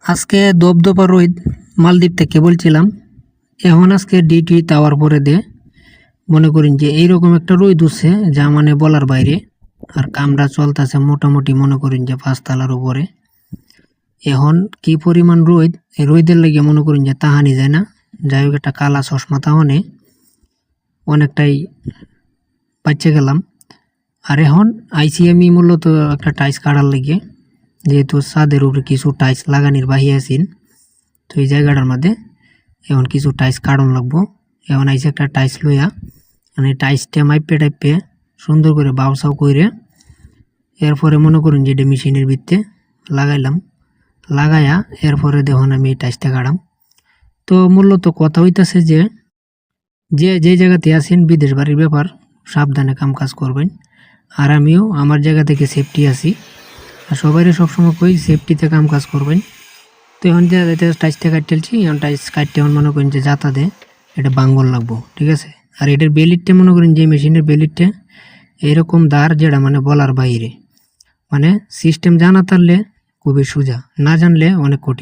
আজকে দপদপা রোদ মালদ্বীপ থেকে বলছিলাম। এখন আজকে ডিউটি তাওয়ার পরে দে মনে করেন যে এইরকম একটা রোদ উঠছে যা মানে বলার বাইরে। আর কামরা চলতেছে মোটামুটি মনে করেন যে 5 তলার উপরে। এখন কি পরিমাণ রোদ, এই রোদের লেগে মনে করেন যে তাহানি যায় না। যাই হোক, একটা কালা চশমা তাহনে অনেকটাই বাচ্চা গেলাম। আর এখন আইসি আমি মূলত একটা টাইস কাটার লেগে, যেহেতু ছাদের উপরে কিছু টাইস লাগানির বাহি আছেন, তো এই জায়গাটার মধ্যে এখন কিছু টাইস কাটন লাগবো। এখন আইসে একটা টাইস লইয়া মানে টাইসটা মাইপে টাইপে সুন্দর করে বাউসাও করে এরপরে মনে করুন যে এটা মেশিনের ভিত্তে লাগাইলাম। লাগাইয়া এরপরে দেখুন আমি এই টাইসটা কাটাম। তো মূলত কথা হইতাছে যে যে জায়গাতে আছেন বিদেশ বাড়ির ব্যাপার, সাবধানে কাম কাজ করবেন। আর আমিও আমার জায়গা থেকে সেফটি আছি, আর সবাই সবসময় কই সেফটিতে কাম কাজ করবেন। তো এখন যে টাইসটা কাটতেছি, এখন টাইস কাটতে এখন মনে করেন যে যাতা দে এটা বাঙ্গল লাগবো, ঠিক আছে। আর এটার বেলিটটা মনে করেন যে মেশিনের বেলিটটা এরকম দাঁড় যেটা মানে বলার বাইরে, মানে সিস্টেম জানা থাকলে খুবই সোজা, না জানলে অনেক কঠিন।